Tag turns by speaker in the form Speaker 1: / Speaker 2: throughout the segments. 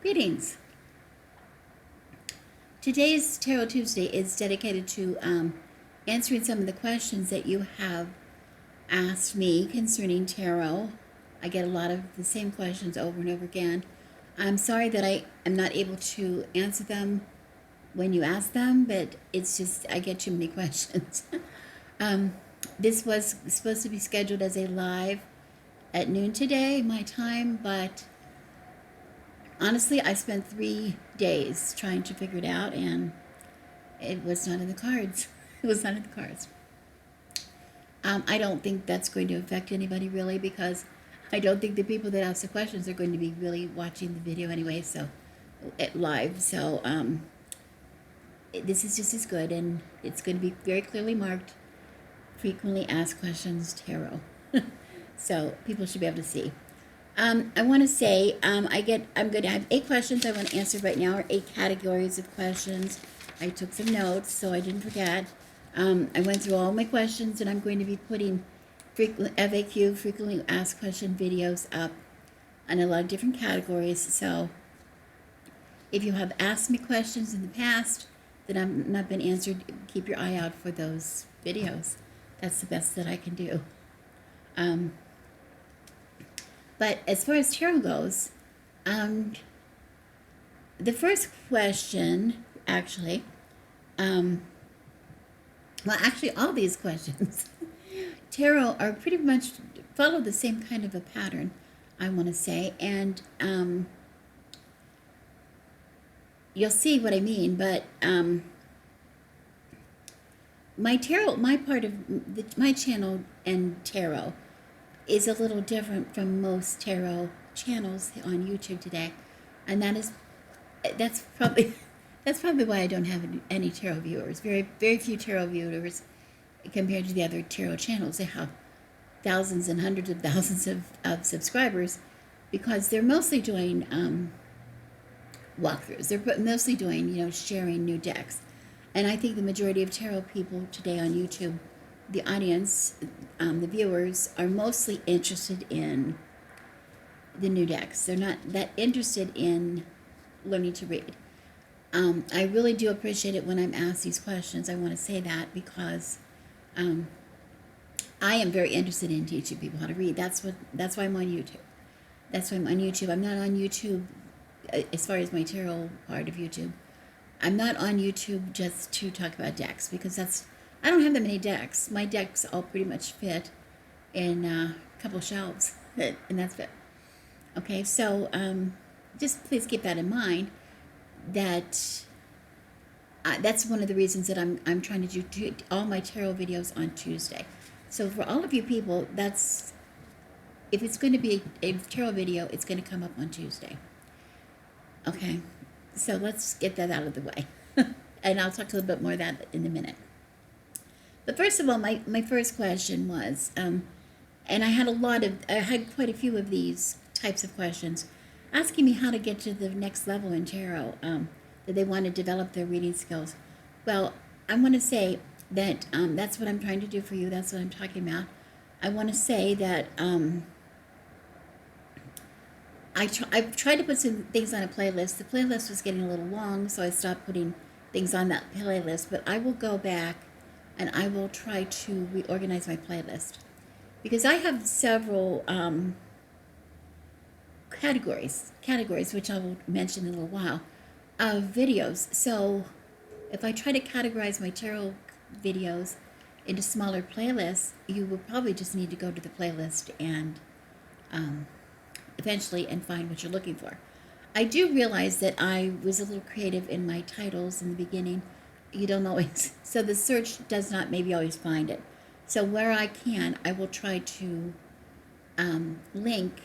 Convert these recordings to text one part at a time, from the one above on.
Speaker 1: Greetings. Today's Tarot Tuesday is dedicated to answering some of the questions that you have asked me concerning tarot. I get a lot of the same questions over and over again. I'm sorry that I am not able to answer them when you ask them, but it's just I get too many questions. This was supposed to be scheduled as a live at noon today, my time, but honestly, I spent 3 days trying to figure it out, and it was not in the cards. It was not in the cards. I don't think that's going to affect anybody really, because I don't think the people that ask the questions are going to be really watching the video anyway, so live. So this is just as good, and it's going to be very clearly marked. Frequently asked questions tarot, so people should be able to see. I want to say I'm going to have 8 questions I want to answer right now, or 8 categories of questions. I took some notes so I didn't forget. I went through all my questions, and I'm going to be putting FAQ, frequently asked question videos up on a lot of different categories. So if you have asked me questions in the past that have not been answered, keep your eye out for those videos. That's the best that I can do. But as far as tarot goes, the first question, actually, all these questions, tarot are pretty much follow the same kind of a pattern, I want to say, and you'll see what I mean. But my part of my channel and tarot is a little different from most tarot channels on YouTube today, and that's probably why I don't have any tarot viewers. Very few tarot viewers compared to the other tarot channels. They have thousands and hundreds of thousands of subscribers, because they're mostly doing walkthroughs. They're mostly doing sharing new decks, and I think the majority of tarot people today on YouTube, the audience, the viewers, are mostly interested in the new decks. They're not that interested in learning to read. I really do appreciate it when I'm asked these questions. I want to say that because I am very interested in teaching people how to read. That's why I'm on YouTube. That's why I'm on YouTube. I'm not on YouTube as far as my tarot part of YouTube. I'm not on YouTube just to talk about decks, because I don't have that many decks. My decks all pretty much fit in a couple shelves, and that's it. Okay, so just please keep that in mind. That's one of the reasons that I'm trying to do all my tarot videos on Tuesday. So for all of you people, if it's going to be a tarot video, it's going to come up on Tuesday. Okay, so let's get that out of the way, and I'll talk a little bit more of that in a minute. But first of all, my first question was, and I had quite a few of these types of questions, asking me how to get to the next level in tarot, that they want to develop their reading skills. Well, I want to say that that's what I'm trying to do for you. That's what I'm talking about. I want to say that I've tried to put some things on a playlist. The playlist was getting a little long, so I stopped putting things on that playlist. But I will go back and I will try to reorganize my playlist, because I have several categories, which I will mention in a little while, of videos. So if I try to categorize my tarot videos into smaller playlists, you will probably just need to go to the playlist and eventually find what you're looking for. I do realize that I was a little creative in my titles in the beginning. You don't always, so the search does not maybe always find it. So where I can, I will try to link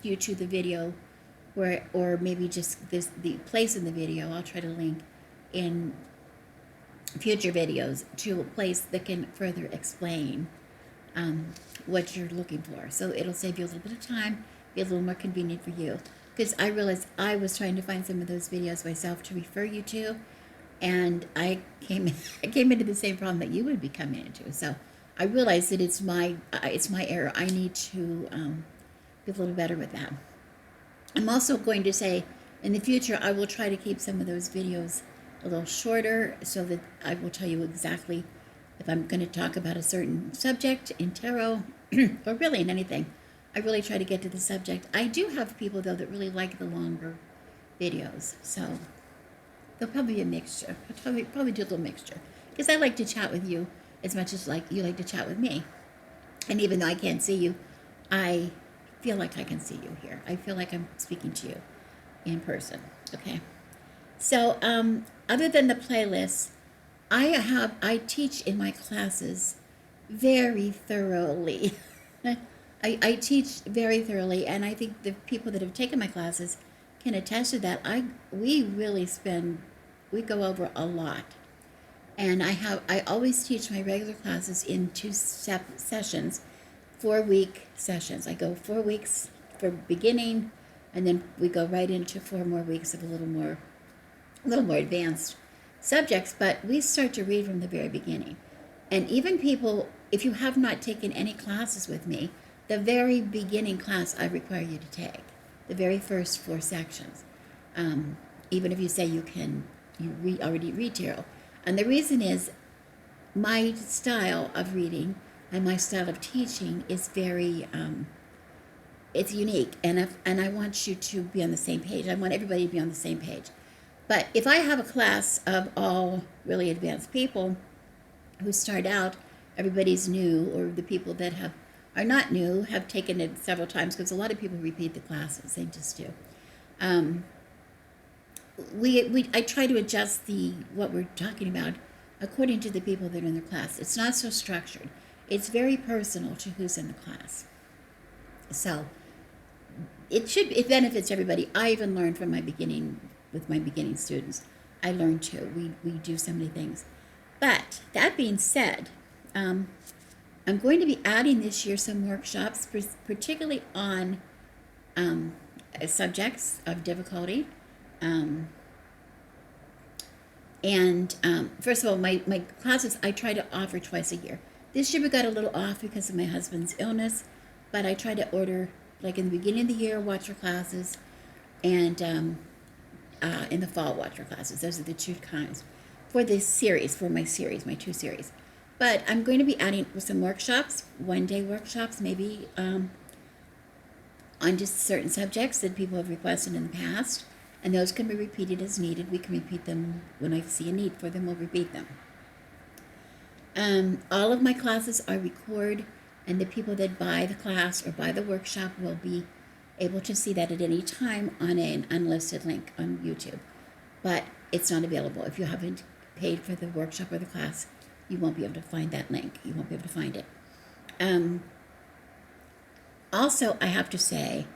Speaker 1: you to the video, or maybe just the place in the video. I'll try to link in future videos to a place that can further explain what you're looking for. So it'll save you a little bit of time, be a little more convenient for you. Because I realized I was trying to find some of those videos myself to refer you to, and I came into the same problem that you would be coming into. So I realized that it's my error. I need to be a little better with that. I'm also going to say in the future, I will try to keep some of those videos a little shorter so that I will tell you exactly if I'm going to talk about a certain subject in tarot or really in anything. I really try to get to the subject. I do have people, though, that really like the longer videos. So there'll probably be a mixture. I'll probably do a little mixture. Because I like to chat with you as much as like you like to chat with me. And even though I can't see you, I feel like I can see you here. I feel like I'm speaking to you in person. Okay. So, other than the playlists, I teach in my classes very thoroughly. I teach very thoroughly, and I think the people that have taken my classes can attest to that. We really we go over a lot. And I always teach my regular classes in two sessions, 4-week sessions. I go 4 weeks for beginning, and then we go right into 4 more weeks of a little more advanced subjects. But we start to read from the very beginning. And even people, if you have not taken any classes with me, the very beginning class I require you to take, the very first 4 sections. Even if you say you already read tarot. And the reason is my style of reading and my style of teaching is very, it's unique. And I want you to be on the same page. I want everybody to be on the same page. But if I have a class of all really advanced people who start out, everybody's new, or the people that are not new have taken it several times, because a lot of people repeat the classes. They just do. I try to adjust what we're talking about according to the people that are in the class. It's not so structured. It's very personal to who's in the class. So it benefits everybody. I even learned from my beginning students. I learned too. We do so many things. But that being said, I'm going to be adding this year some workshops, particularly on subjects of difficulty. First of all, my classes I try to offer twice a year. This year we got a little off because of my husband's illness, but I try to order, like in the beginning of the year, watcher classes, and in the fall, watcher classes. Those are the 2 kinds for this series, for my 2 series. But I'm going to be adding some workshops, 1-day workshops, maybe on just certain subjects that people have requested in the past. And those can be repeated as needed. We can repeat them when I see a need for them, we'll repeat them. All of my classes are recorded, and the people that buy the class or buy the workshop will be able to see that at any time on an unlisted link on YouTube. But it's not available. If you haven't paid for the workshop or the class, you won't be able to find that link. You won't be able to find it. Also, I have to say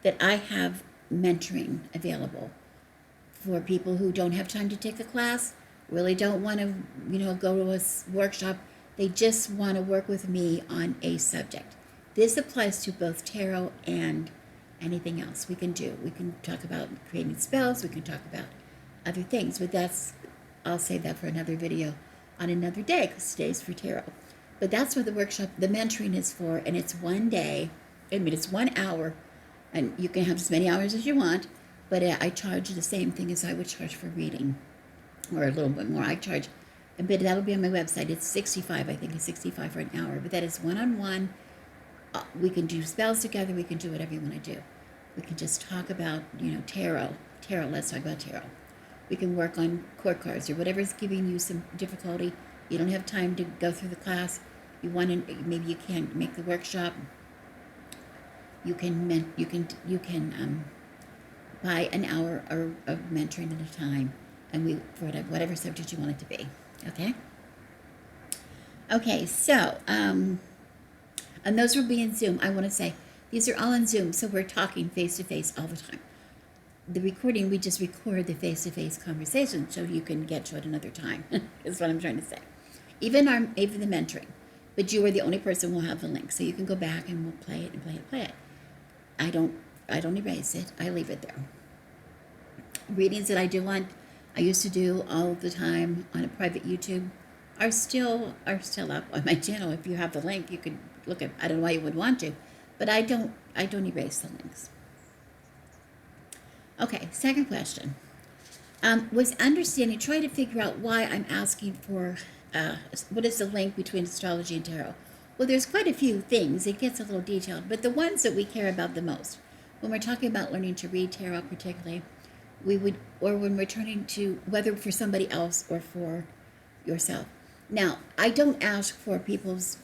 Speaker 1: that I have mentoring available for people who don't have time to take the class, really don't want to, go to a workshop. They just want to work with me on a subject. This applies to both tarot and anything else we can do. We can talk about creating spells. We can talk about other things, but I'll save that for another video on another day, because today's for tarot. But that's what the workshop, the mentoring is for, and it's 1 day. It's 1 hour, and you can have as many hours as you want, but I charge the same thing as I would charge for reading, or a little bit more. I charge, but that'll be on my website. It's $65, I think it's $65 for an hour, but that is one-on-one. We can do spells together. We can do whatever you want to do. We can just talk about, tarot. Let's talk about tarot. We can work on court cards or whatever's giving you some difficulty. You don't have time to go through the class. You want to, maybe you can't make the workshop. You can buy an hour of mentoring at a time, and for whatever subject you want it to be. Okay, so and those will be in Zoom. I want to say these are all in Zoom, so we're talking face to face all the time. The recording, we just record the face-to-face conversation so you can get to it another time, is what I'm trying to say. Even the mentoring. But you are the only person who will have the link, so you can go back and we'll play it and play it. I don't erase it. I leave it there. Readings that I used to do all the time on a private YouTube are still up on my channel. If you have the link, you could look at. I don't know why you would want to, but I don't erase the links. Okay, second question. Was understanding, trying to figure out why I'm asking for what is the link between astrology and tarot. Well, there's quite a few things. It gets a little detailed, but the ones that we care about the most, when we're talking about learning to read tarot, particularly, or when we're turning to whether for somebody else or for yourself. Now, I don't ask for people's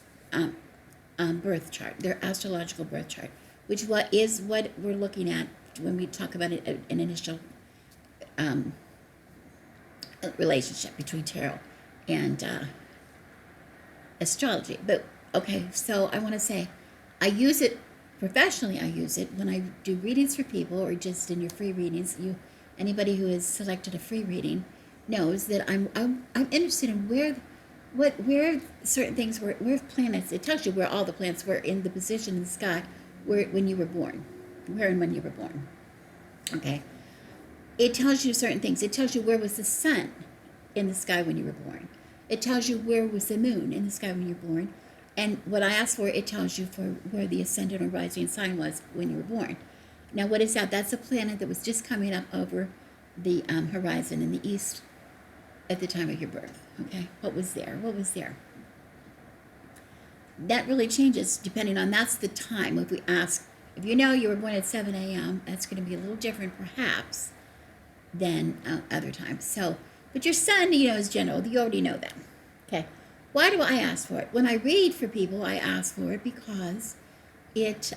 Speaker 1: birth chart, their astrological birth chart, which is what we're looking at when we talk about an initial relationship between tarot and astrology. But okay, so I want to say I use it professionally. I use it when I do readings for people, or just in your free readings. Anybody who has selected a free reading knows that I'm interested in where certain things were, where planets. It tells you where all the planets were in the position in the sky when you were born, where and when you were born. Okay. It tells you certain things. It tells you where was the sun in the sky when you were born. It tells you where was the moon in the sky when you were born. And what I asked for, it tells you for where the ascendant or rising sign was when you were born. Now, what is that? That's a planet that was just coming up over the horizon in the east at the time of your birth. Okay? What was there? What was there? That really changes depending on, that's the time. If we ask, if you know you were born at 7 a.m., that's going to be a little different perhaps than other times. So, but your sun, is general. You already know that. Okay. Why do I ask for it? When I read for people, I ask for it because it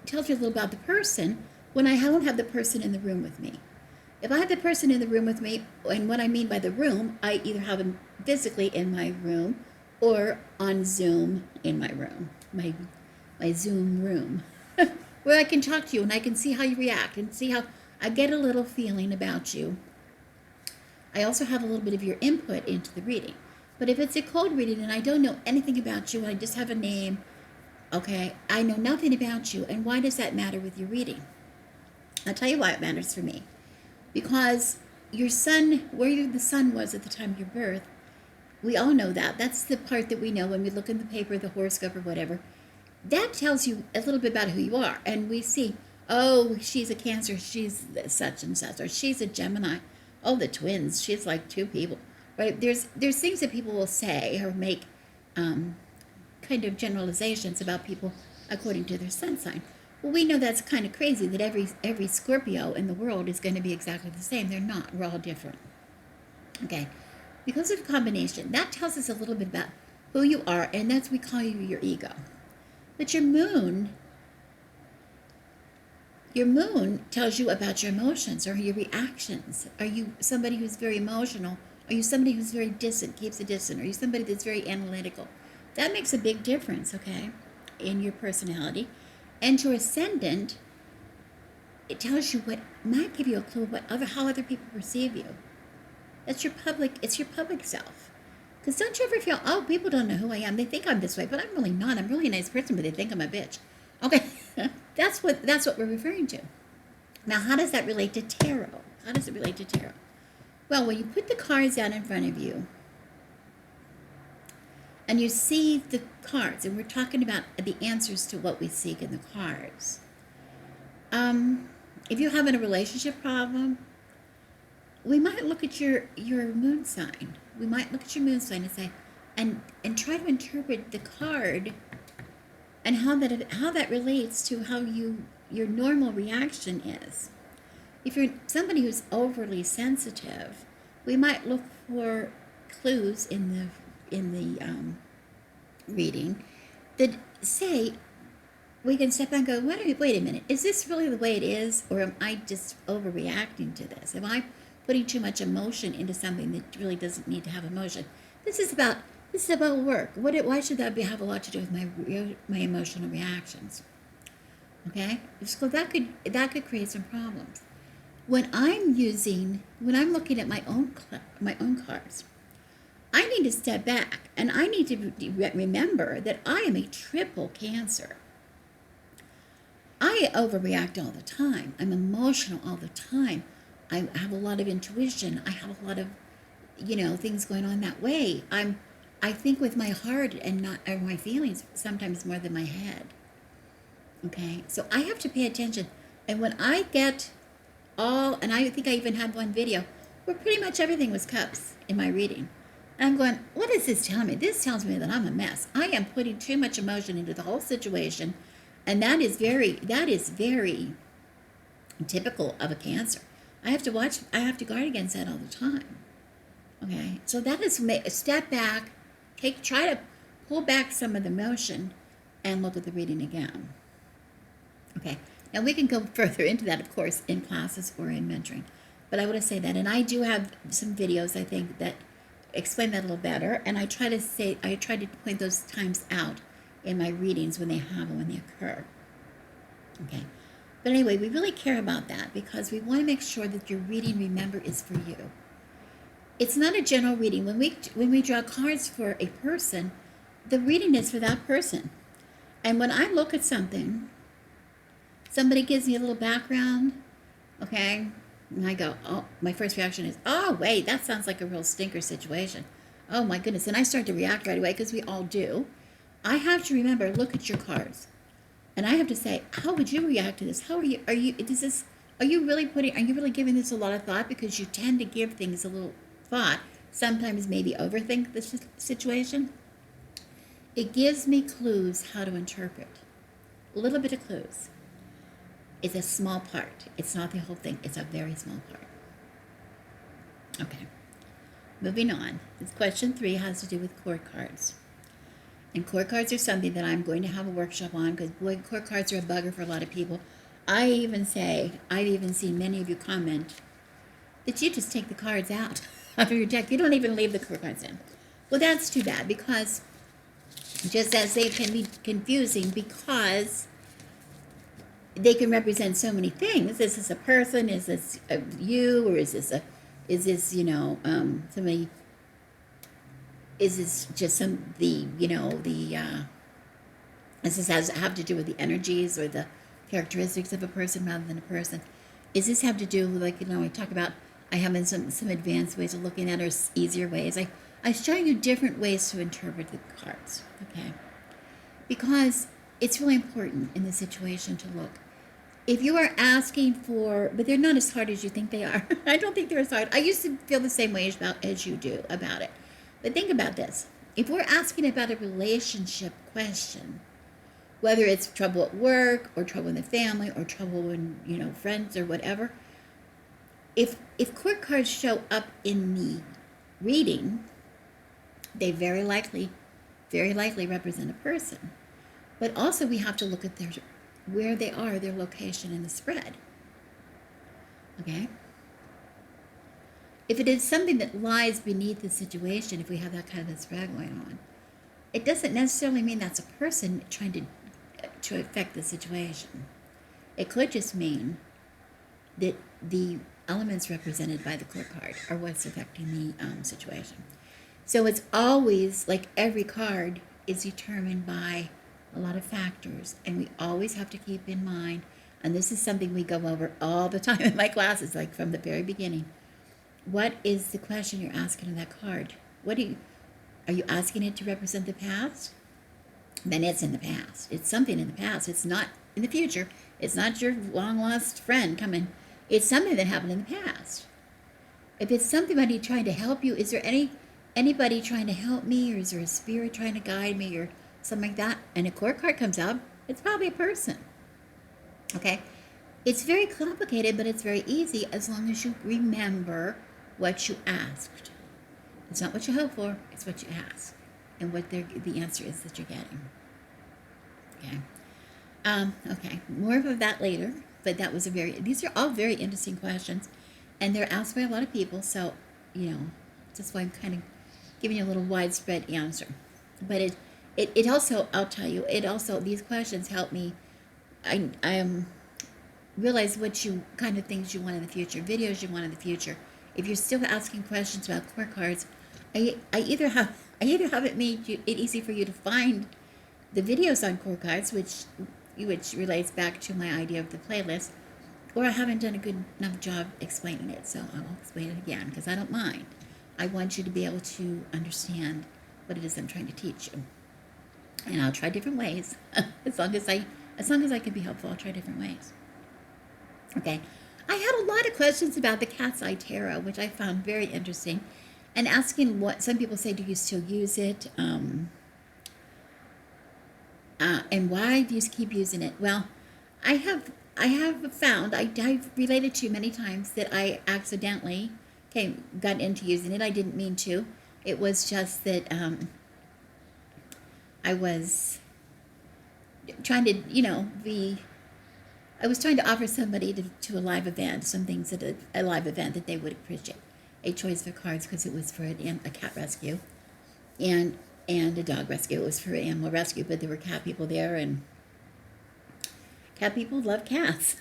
Speaker 1: tells you a little about the person when I don't have the person in the room with me. If I have the person in the room with me, and what I mean by the room, I either have them physically in my room or on Zoom in my room, my Zoom room, where I can talk to you and I can see how you react and see how I get a little feeling about you. I also have a little bit of your input into the reading. But if it's a cold reading and I don't know anything about you, I just have a name, okay, I know nothing about you, and why does that matter with your reading? I'll tell you why it matters for me. Because your sun, where the sun was at the time of your birth, we all know that. That's the part that we know when we look in the paper, the horoscope or whatever. That tells you a little bit about who you are. And we see, oh, she's a Cancer, she's such and such, or she's a Gemini. Oh, the twins, she's like two people, right? There's things that people will say or make kind of generalizations about people according to their sun sign. Well, we know that's kind of crazy that every Scorpio in the world is going to be exactly the same. They're not. We're all different. Okay. Because of combination, that tells us a little bit about who you are, and that's, we call you your ego. But your moon tells you about your emotions or your reactions. Are you somebody who's very emotional? Are you somebody who's very distant, keeps it distant? Are you somebody that's very analytical? That makes a big difference, okay, in your personality. And your ascendant, it tells you might give you a clue how other people perceive you. It's your public self. Because don't you ever feel, oh, people don't know who I am. They think I'm this way, but I'm really not. I'm really a nice person, but they think I'm a bitch. Okay, that's what we're referring to. Now, how does that relate to tarot? How does it relate to tarot? Well, when you put the cards out in front of you, and you see the cards, and we're talking about the answers to what we seek in the cards. If you're having a relationship problem, we might look at your moon sign. We might look at your moon sign and say, and try to interpret the card and how that relates to how your normal reaction is. If you're somebody who's overly sensitive, we might look for clues in the reading that say, we can step back and go, wait a minute, is this really the way it is, or am I just overreacting to this? Am I putting too much emotion into something that really doesn't need to have emotion? This is about work. Why should that have a lot to do with my emotional reactions? Okay, so that could create some problems. When I'm looking at my own cards, I need to step back and I need to remember that I am a triple Cancer. I overreact all the time. I'm emotional all the time. I have a lot of intuition. I have a lot of, things going on that way. I think with my heart and not my feelings sometimes more than my head. Okay, so I have to pay attention. And when I get and I think I even had one video where pretty much everything was cups in my reading. And I'm going, what is this telling me? This tells me that I'm a mess. I am putting too much emotion into the whole situation. And that is very typical of a Cancer. I have to guard against that all the time. Okay, so that is step back, try to pull back some of the emotion and look at the reading again. Okay, now we can go further into that, of course, in classes or in mentoring. But I want to say that, and I do have some videos, I think, that explain that a little better. And I try to point those times out in my readings when they happen, when they occur. Okay, but anyway, we really care about that because we want to make sure that your reading, remember, is for you. It's not a general reading. When we draw cards for a person, the reading is for that person. And when I look at something, somebody gives me a little background, okay, and I go, oh, my first reaction is, oh, wait, that sounds like a real stinker situation. Oh, my goodness. And I start to react right away because we all do. I have to remember, look at your cards. And I have to say, how would you react to this? How are you really giving this a lot of thought? Because you tend to give things a little thought, sometimes maybe overthink the situation. It gives me clues how to interpret. A little bit of clues. It's a small part. It's not the whole thing. It's a very small part. Okay. Moving on. This question 3 has to do with court cards. And court cards are something that I'm going to have a workshop on because, boy, court cards are a bugger for a lot of people. I've even seen many of you comment that you just take the cards out of your deck. You don't even leave the court cards in. Well, that's too bad because just as they can be confusing because they can represent so many things. Is this a person? Is this you? Or is this somebody? Is this just does this have to do with the energies or the characteristics of a person rather than a person? Is this have to do with, I talk about, I have some advanced ways of looking at it or easier ways. I show you different ways to interpret the cards, okay? Because it's really important in this situation to look. If you are asking for, but they're not as hard as you think they are. I don't think they're as hard. I used to feel the same way as you do about it. But think about this. If we're asking about a relationship question, whether it's trouble at work or trouble in the family or trouble in, friends or whatever, if court cards show up in the reading, they very likely represent a person. But also we have to look at where they are, their location in the spread. Okay? If it is something that lies beneath the situation, if we have that kind of a spread going on, it doesn't necessarily mean that's a person trying to affect the situation. It could just mean that the elements represented by the court card are what's affecting the situation. So it's always, like every card is determined by a lot of factors, and we always have to keep in mind, and this is something we go over all the time in my classes, like from the very beginning. What is the question you're asking in that card? Are you asking it to represent the past? Then it's in the past. It's something in the past. It's not in the future. It's not your long-lost friend coming. It's something that happened in the past. If it's somebody trying to help you, is there anybody trying to help me, or is there a spirit trying to guide me, or something like that? And a court card comes out, it's probably a person. Okay? It's very complicated, but it's very easy as long as you remember what you asked. It's not what you hope for, it's what you ask, and what the answer is that you're getting. Okay. Okay. More of that later, but these are all very interesting questions, and they're asked by a lot of people, so, that's why I'm kind of giving you a little widespread answer. But it also, I'll tell you, these questions help me, realize what kind of things you want in the future, videos you want in the future. If you're still asking questions about court cards, I either have it made it easy for you to find the videos on court cards, which relates back to my idea of the playlist, or I haven't done a good enough job explaining it, so I'll explain it again, because I don't mind. I want you to be able to understand what it is I'm trying to teach you. And I'll try different ways. As long as I can be helpful, I'll try different ways. Okay. I had a lot of questions about the Cat's Eye Tarot, which I found very interesting, and asking what some people say, do you still use it? And why do you keep using it? Well, I have found, I've related to many times that I accidentally got into using it. I didn't mean to. It was just that I was trying to, I was trying to offer somebody to a live event, some things at a live event that they would appreciate. A choice for cards because it was for a cat rescue and a dog rescue. It was for animal rescue, but there were cat people there, and cat people love cats.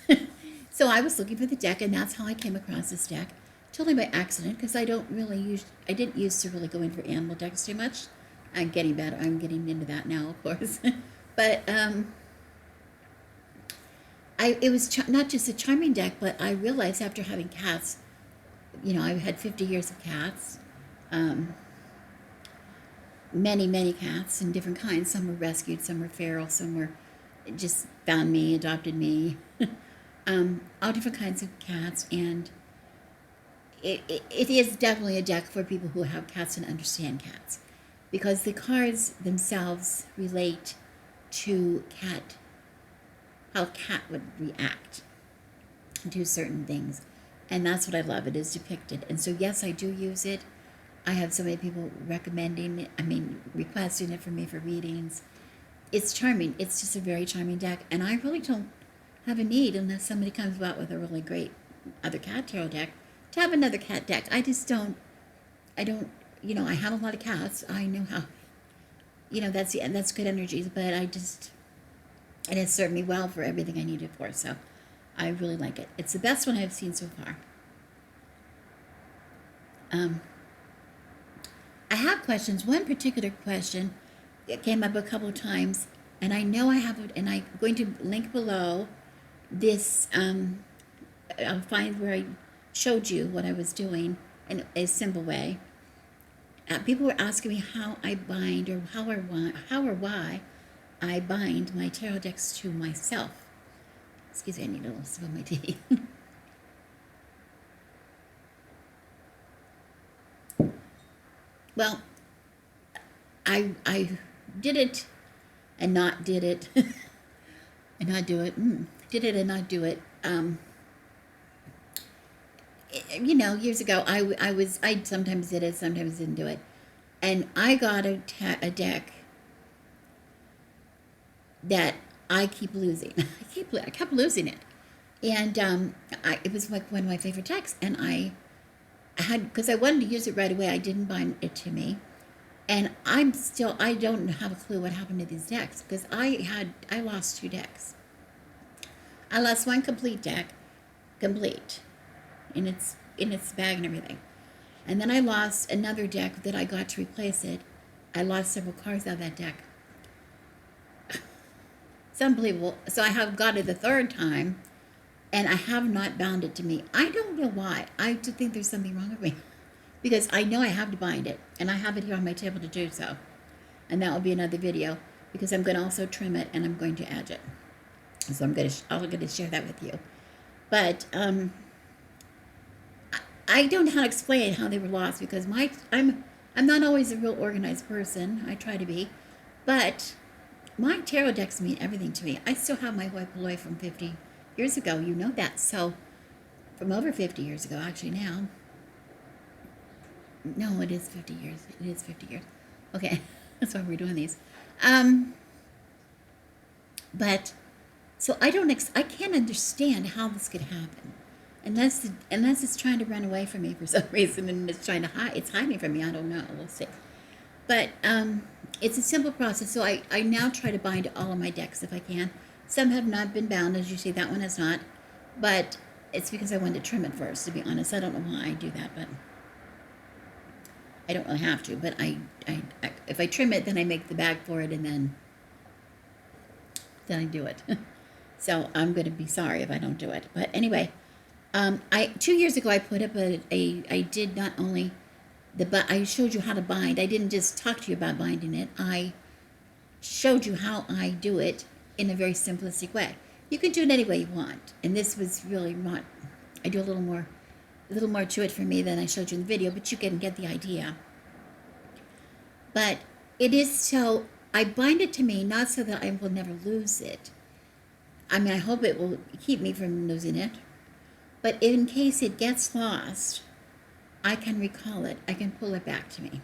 Speaker 1: So I was looking for the deck, and that's how I came across this deck. Totally by accident, because I didn't used to really go in for animal decks too much. I'm getting better. I'm getting into that now, of course. But it was not just a charming deck, but I realized after having cats, I've had 50 years of cats, many cats and different kinds. Some were rescued, some were feral, some were just found me, adopted me, all different kinds of cats. And it is definitely a deck for people who have cats and understand cats, because the cards themselves relate to how a cat would react to certain things. And that's what I love. It is depicted. And so, yes, I do use it. I have so many people requesting it for me for readings. It's charming. It's just a very charming deck. And I really don't have a need, unless somebody comes out with a really great other cat tarot deck, to have another cat deck. I don't, I have a lot of cats. I know how, that's good energies, but it has served me well for everything I need it for. So I really like it. It's the best one I've seen so far. I have questions. One particular question that came up a couple of times, and I know I have it, and I'm going to link below this. I'll find where I showed you what I was doing in a simple way. People were asking me how I bind, or how or why I bind my tarot decks to myself. Excuse me, I need a little sip of my tea. Well, I did it and not did it, and not do it. Did it and not do it. Years ago, I sometimes did it, sometimes didn't do it, and I got a deck that I keep losing. I kept losing it, and it was like one of my favorite decks, and I had, because I wanted to use it right away. I didn't bind it to me, and I don't have a clue what happened to these decks, because I lost 2 decks. I lost one complete deck, in its bag and everything, and then I lost another deck that I got to replace it. I lost several cards out of that deck. It's unbelievable. So I have got it the 3rd time, and I have not bound it to me. I don't know why. I do think there's something wrong with me, because I know I have to bind it, and I have it here on my table to do so. And that will be another video, because I'm going to also trim it, and I'm going to edge it. So I'm going to share that with you. But I don't know how to explain how they were lost, because I'm not always a real organized person. I try to be, but my tarot decks mean everything to me. I still have my hoi polloi from 50 years ago. You know that. So from over 50 years ago, actually now. No, it is 50 years. It is 50 years. Okay, that's why we're doing these. But so I can't understand how this could happen, unless it's trying to run away from me for some reason, and it's trying to hide. It's hiding from me. I don't know. We'll see. But it's a simple process. So I now try to bind all of my decks if I can. Some have not been bound, as you see. That one has not. But it's because I wanted to trim it first, to be honest. I don't know why I do that, but I don't really have to. But I if I trim it, then I make the bag for it, and then I do it. So I'm going to be sorry if I don't do it. But anyway, 2 years ago I put up I did not only I showed you how to bind. I didn't just talk to you about binding it. I showed you how I do it in a very simplistic way. You can do it any way you want. And this was really not I do a little more to it for me than I showed you in the video, but you can get the idea. But it is so, I bind it to me not so that I will never lose it. I mean, I hope it will keep me from losing it. But in case it gets lost, I can recall it. I can pull it back to me.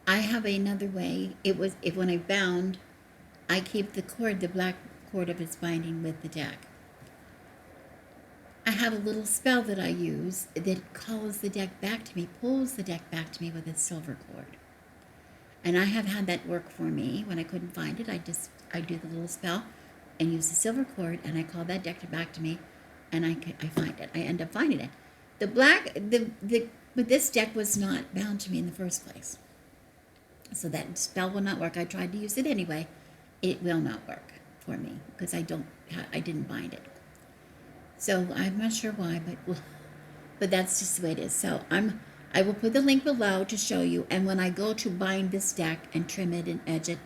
Speaker 1: I have another way. It was, if when I bound, I keep the cord, the black cord of its binding with the deck. I have a little spell that I use that calls the deck back to me, pulls the deck back to me with its silver cord. And I have had that work for me. When I couldn't find it, I do the little spell and use the silver cord, and I call that deck back to me, and I find it. I end up finding it. But this deck was not bound to me in the first place. So that spell will not work. I tried to use it anyway. It will not work for me because I didn't bind it. So I'm not sure why, but that's just the way it is. So I will put the link below to show you, and when I go to bind this deck and trim it and edge it,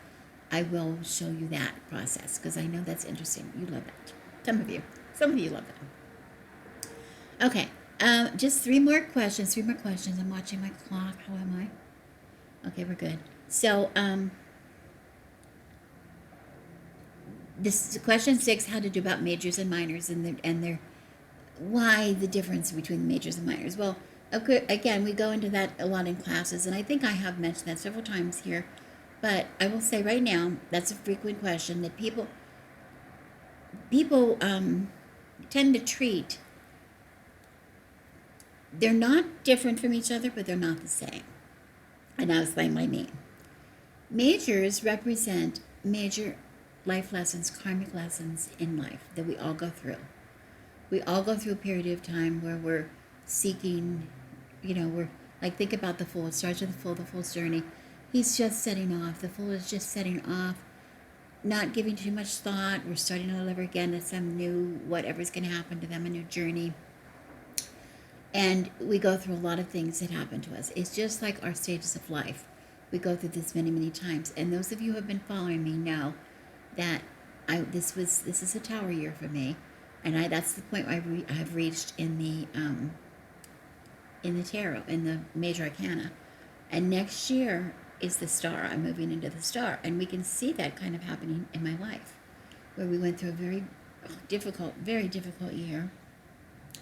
Speaker 1: I will show you that process because I know that's interesting. You love that. Some of you love that. Okay, just three more questions. I'm watching my clock. How am I? Okay, we're good. So, this is question 6, how to do about majors and minors and their why the difference between the majors and minors. Well, again, we go into that a lot in classes, and I think I have mentioned that several times here, but I will say right now, that's a frequent question that people tend to treat. They're not different from each other, but they're not the same. And I'll explain what I mean. Majors represent major life lessons, karmic lessons in life that we all go through. We all go through a period of time where we're seeking, we're like, think about the Fool. It starts with the Fool's journey. He's just setting off. The Fool is just setting off, not giving too much thought. We're starting all over again at some new, whatever's going to happen to them, a new journey. And we go through a lot of things that happen to us. It's just like our stages of life. We go through this many, many times. And those of you who have been following me know that this is a Tower year for me, and that's the point I have reached in the tarot, in the Major Arcana, and next year is the Star. I'm moving into the Star, and we can see that kind of happening in my life, where we went through a very difficult year,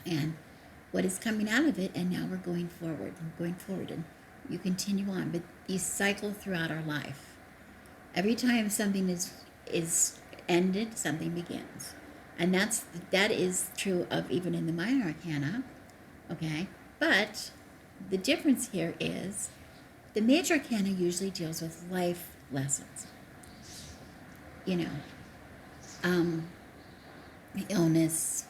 Speaker 1: and what is coming out of it, and now we're going forward. And you continue on, but you cycle throughout our life. Every time something is ended, something begins. And that is true of even in the Minor Arcana, okay? But the difference here is the Major Arcana usually deals with life lessons. Illness,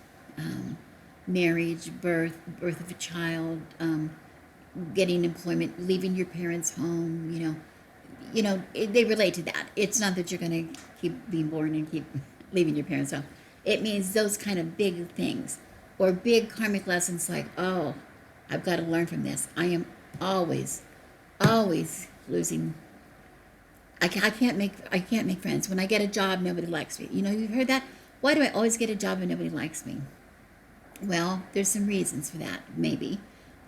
Speaker 1: marriage, birth of a child, getting employment, leaving your parents' home, they relate to that. It's not that you're going to keep being born and keep leaving your parents' home. It means those kind of big things, or big karmic lessons like, oh, I've got to learn from this. I am always losing. I can't make friends. When I get a job, nobody likes me. You've heard that. Why do I always get a job and nobody likes me? Well, there's some reasons for that, maybe,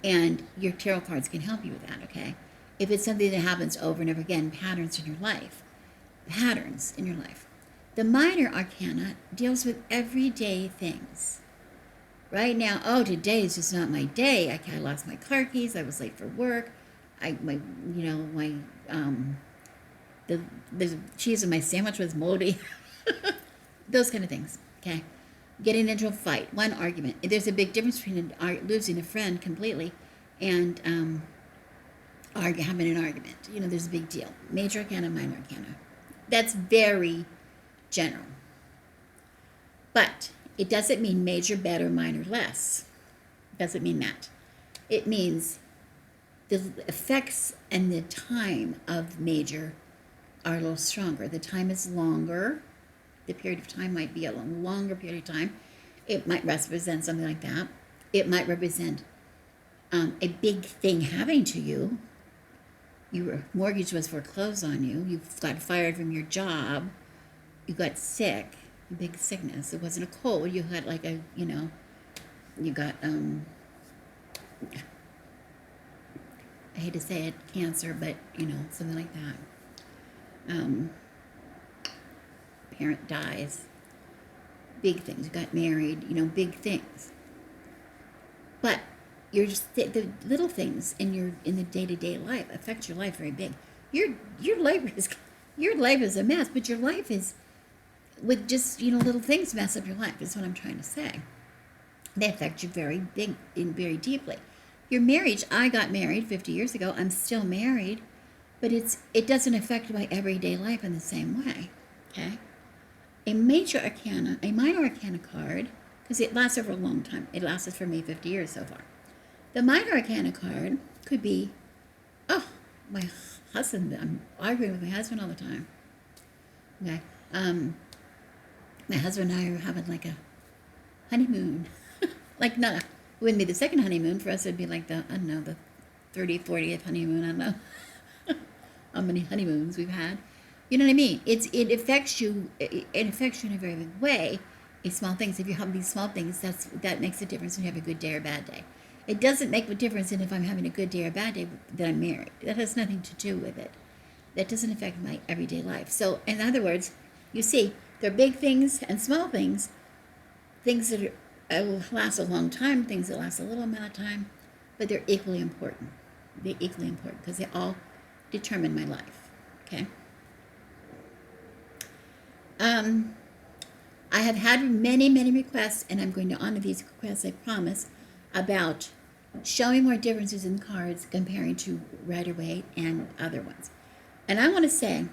Speaker 1: and your tarot cards can help you with that. Okay. If it's something that happens over and over again, patterns in your life. The Minor Arcana deals with everyday things. Right now, today is just not my day. I lost my car keys. I was late for work. The cheese in my sandwich was moldy. Those kind of things. Okay, getting into a fight, one argument. There's a big difference between losing a friend completely and having an argument. There's a big deal. Major Arcana, Minor Arcana. That's very general. But it doesn't mean major better, minor less. It doesn't mean that. It means the effects and the time of major are a little stronger. The time is longer. The period of time might be a longer period of time. It might represent something like that. It might represent a big thing happening to you. Your mortgage was foreclosed on you. You got fired from your job. You got sick, a big sickness. It wasn't a cold. You had like You got, I hate to say it, cancer, but, something like that. Parent dies. Big things. You got married, big things. But you're just the little things in the day-to-day life affect your life very big. Your life is a mess, but your life is with just little things mess up your life. Is what I'm trying to say. They affect you very big and very deeply. Your marriage. I got married 50 years ago. I'm still married, but it doesn't affect my everyday life in the same way. Okay. A Major Arcana, a Minor Arcana card, because it lasts over a long time. It lasted for me 50 years so far. The Minor Arcana card could be, my husband, I'm arguing with my husband all the time. Okay. My husband and I are having like a honeymoon. Like, no, it wouldn't be the second honeymoon. For us, it'd be like the 30th, 40th honeymoon. I don't know how many honeymoons we've had. You know what I mean? It affects you. It affects you in a very big way. It's small things. If you have these small things, that makes a difference when you have a good day or bad day. It doesn't make a difference in if I'm having a good day or bad day that I'm married. That has nothing to do with it. That doesn't affect my everyday life. So, in other words, you see, there are big things and small things. Things that will last a long time, things that last a little amount of time, but they're equally important. They're equally important because they all determine my life. Okay. I have had many, many requests, and I'm going to honor these requests, I promise, about showing more differences in cards comparing to Rider-Waite and other ones. And I want to say,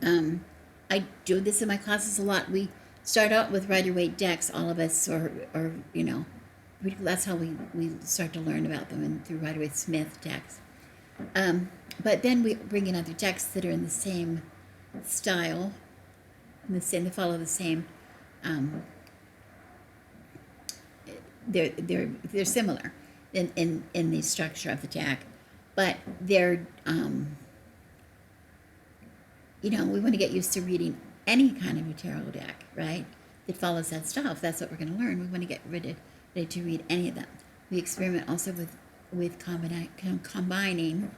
Speaker 1: I do this in my classes a lot. We start out with Rider-Waite decks, all of us, or that's how we start to learn about them, and through Rider-Waite Smith decks. But then we bring in other decks that are in the same style, they follow the same. They're similar in the structure of the deck, but they're we want to get used to reading any kind of a tarot deck, right? That follows that style. If that's what we're going to learn, we want to get ready to read any of them. We experiment also with combining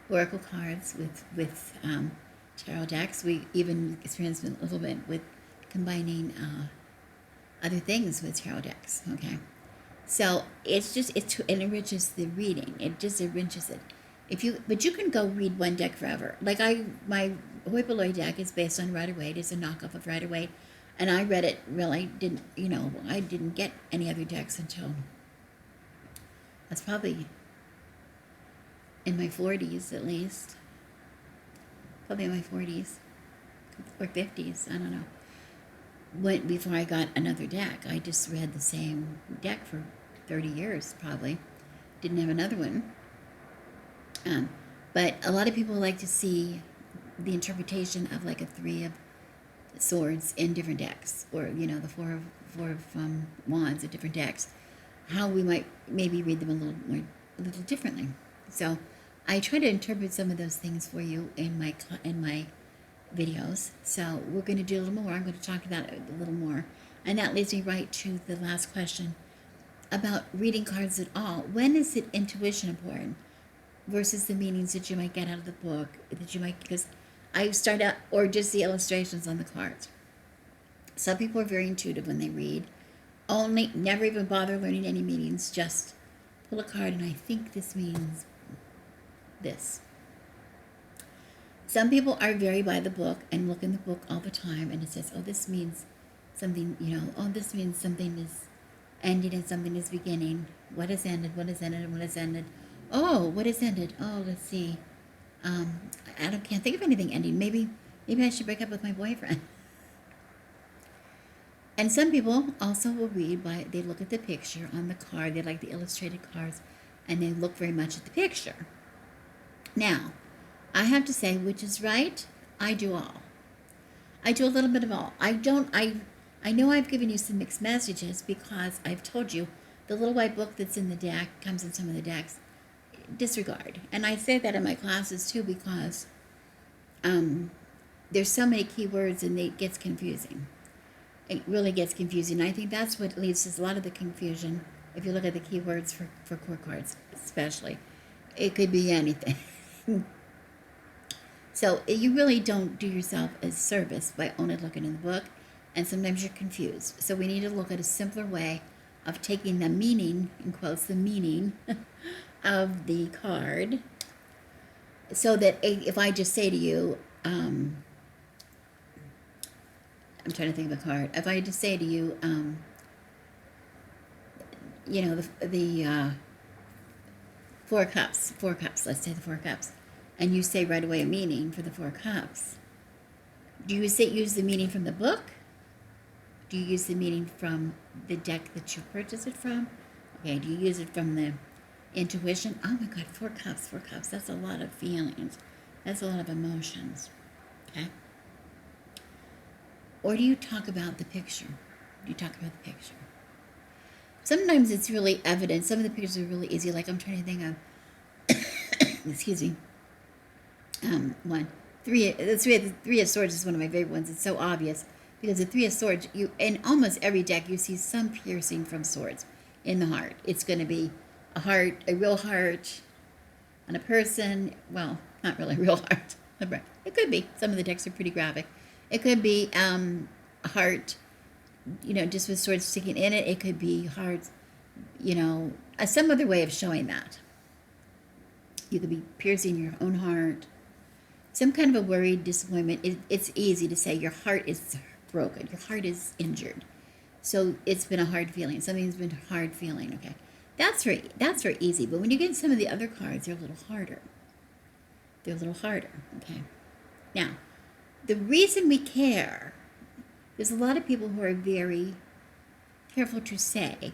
Speaker 1: oracle cards with tarot decks. We even experienced a little bit with combining other things with tarot decks. Okay, so it enriches the reading. It just enriches it. But you can go read one deck forever. Like my Hoi Polloi deck is based on Rider-Waite. It's a knockoff of Rider-Waite, and I read it. Really didn't I didn't get any other decks until that's probably in my 40s at least. Probably in my 40s or 50s. I don't know. Before I got another deck, I just read the same deck for 30 years probably. Didn't have another one. But a lot of people like to see the interpretation of like a 3 of swords in different decks, or the four of wands in different decks. How we might maybe read them a little differently. So I try to interpret some of those things for you in my videos. So we're going to do a little more. I'm going to talk about it a little more, and that leads me right to the last question about reading cards at all. When is it intuition important versus the meanings that you might get out of the book, because I start out, or just the illustrations on the cards. Some people are very intuitive when they read, never even bother learning any meanings, just pull a card and I think this means this. Some people are very by the book and look in the book all the time, and it says, oh, this means something, this means something is ending and something is beginning. What is ended, what is ended, and what is ended. Oh, what is ended? Oh, let's see. Can't think of anything ending. Maybe I should break up with my boyfriend. And some people also will read they look at the picture on the card. They like the illustrated cards, and they look very much at the picture. Now, I have to say, which is right? I do all. I do a little bit of all. I know I've given you some mixed messages because I've told you the little white book that's in the deck comes in some of the decks. Disregard. And I say that in my classes too because there's so many keywords and it gets confusing. it really gets confusing. I think that's what leads to a lot of the confusion. If you look at the keywords for core cards, especially, it could be anything. So you really don't do yourself a service by only looking in the book, and sometimes you're confused. So we need to look at a simpler way of taking the meaning, in quotes, the meaning of the card, so that if I just say to you, I'm trying to think of a card. If I just say to you, the four cups, let's say the four cups, and you say right away a meaning for the four cups, do you use the meaning from the book? Do you use the meaning from the deck that you purchased it from? Okay, do you use it from the intuition? Oh my God, four cups, that's a lot of feelings. That's a lot of emotions, okay? Or do you talk about the picture? Do you talk about the picture? Sometimes it's really evident. Some of the pictures are really easy. Like I'm trying to think of, excuse me, the three of swords is one of my favorite ones. It's so obvious because the three of swords, in almost every deck, you see some piercing from swords in the heart. It's going to be a heart, a real heart on a person. Well, not really a real heart. It could be. Some of the decks are pretty graphic. It could be a heart, just with swords sticking in it. It could be hearts, some other way of showing that. You could be piercing your own heart. Some kind of a worried disappointment. It's easy to say your heart is broken. Your heart is injured. So it's been a hard feeling. Something's been a hard feeling. Okay. That's very easy. But when you get some of the other cards, they're a little harder. Okay. Now, the reason we care, there's a lot of people who are very careful to say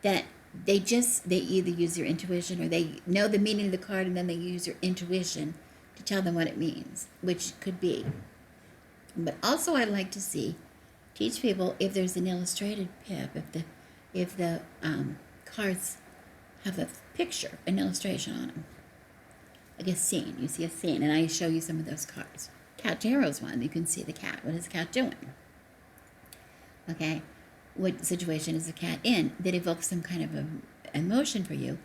Speaker 1: that they either use their intuition or they know the meaning of the card and then they use their intuition to tell them what it means, which could be. But also I like to teach people if there's an illustrated pip, if the cards have a picture, an illustration on them, like a scene. You see a scene, and I show you some of those cards. Cat Tarot's one. You can see the cat. What is the cat doing? Okay. What situation is the cat in that evokes some kind of emotion for you?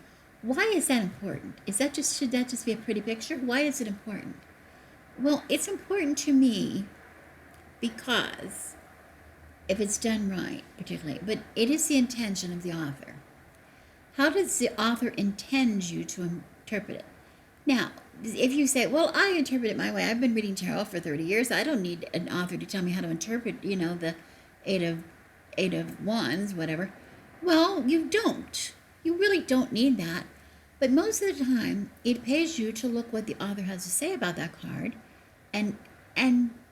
Speaker 1: Why is that important? Should that just be a pretty picture? Why is it important? Well, it's important to me because if it's done right, particularly, but it is the intention of the author. How does the author intend you to interpret it? Now, if you say, well, I interpret it my way. I've been reading tarot for 30 years. I don't need an author to tell me how to interpret, the eight of wands, whatever. Well, you don't. You really don't need that. But most of the time, it pays you to look what the author has to say about that card and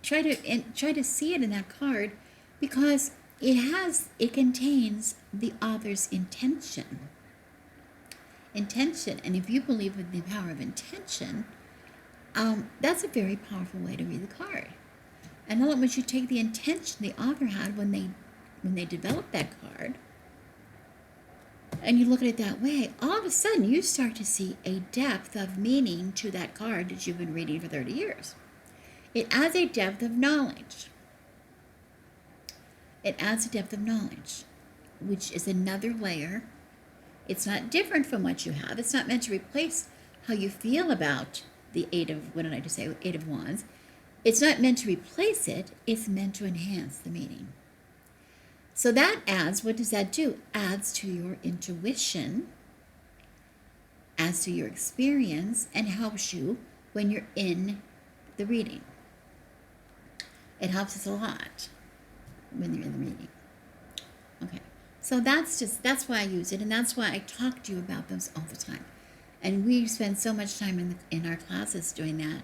Speaker 1: try to see it in that card because it contains the author's intention. And if you believe in the power of intention, that's a very powerful way to read the card. And not once you take the intention the author had when they developed that card, and you look at it that way, all of a sudden you start to see a depth of meaning to that card that you've been reading for 30 years. It adds a depth of knowledge. Which is another layer. It's not different from what you have. It's not meant to replace how you feel about the Eight of Wands. It's not meant to replace it. It's meant to enhance the meaning. So that adds, what does that do? Adds to your intuition, adds to your experience, and helps you when you're in the reading. It helps us a lot when you're in the reading. Okay. So that's why I use it, and that's why I talk to you about those all the time. And we spend so much time in our classes doing that.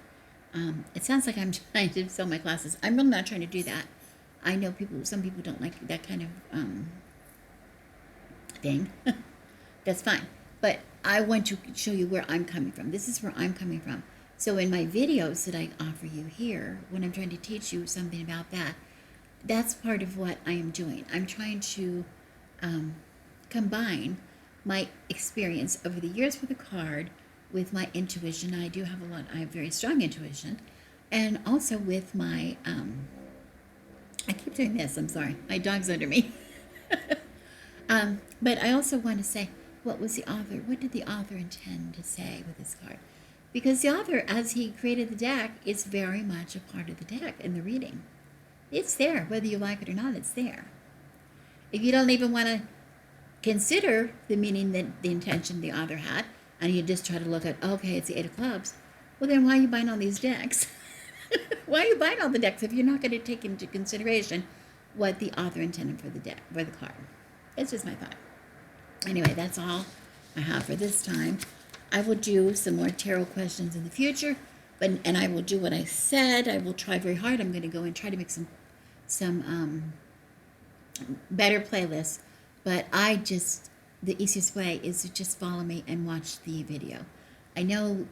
Speaker 1: It sounds like I'm trying to sell my classes. I'm really not trying to do that. I know some people don't like that kind of thing. That's fine. But I want to show you where I'm coming from. This is where I'm coming from. So in my videos that I offer you here, when I'm trying to teach you something about that, that's part of what I am doing. I'm trying to combine my experience over the years with the card with my intuition. I have very strong intuition, and also with my I keep doing this. I'm sorry. My dog's under me. But I also want to say, what was the author? What did the author intend to say with this card? Because the author, as he created the deck, is very much a part of the deck in the reading. It's there, whether you like it or not. It's there. If you don't even want to consider the meaning that the intention the author had, and you just try to look at, okay, it's the Eight of Clubs, well, then why are you buying all these decks? Why are you buying all the decks if you're not going to take into consideration what the author intended for the deck, for the card? It's just my thought. Anyway, that's all I have for this time. I will do some more tarot questions in the future, and I will do what I said. I will try very hard. I'm going to go and try to make some better playlists. But the easiest way is to just follow me and watch the video. I know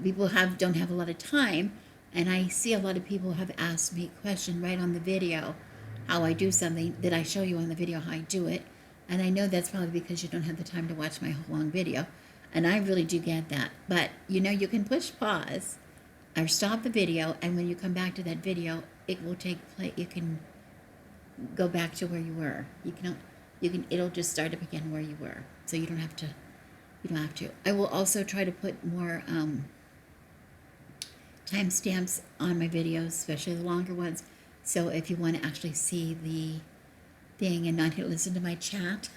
Speaker 1: people don't have a lot of time, and I see a lot of people have asked me a question right on the video, how I do something. Did I show you on the video how I do it? And I know that's probably because you don't have the time to watch my whole long video. And I really do get that. But, you can push pause or stop the video, and when you come back to that video, it will take place. You can go back to where you were. It'll just start up again where you were. So you don't have to. I will also try to put more timestamps on my videos, especially the longer ones. So if you want to actually see the thing and not listen to my chat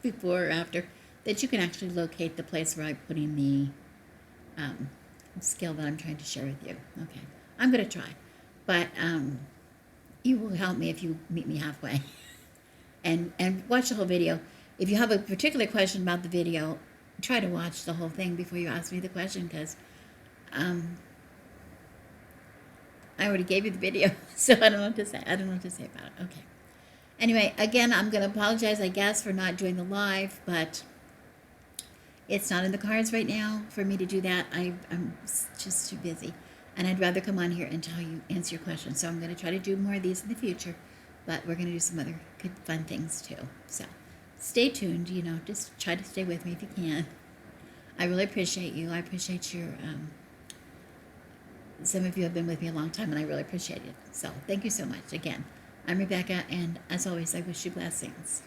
Speaker 1: before or after, that you can actually locate the place where I'm putting the skill that I'm trying to share with you. Okay, I'm going to try. But you will help me if you meet me halfway and watch the whole video. If you have a particular question about the video, try to watch the whole thing before you ask me the question, because I already gave you the video, so I don't know what to say. I don't know what to say about it. Okay. Anyway, again, I'm going to apologize, I guess, for not doing the live, but it's not in the cards right now for me to do that. I'm just too busy, and I'd rather come on here and answer your questions. So I'm going to try to do more of these in the future, but we're going to do some other good, fun things too. So stay tuned. Just try to stay with me if you can. I really appreciate you. I appreciate your. Some of you have been with me a long time, and I really appreciate it. So thank you so much. Again, I'm Rebecca, and as always, I wish you blessings.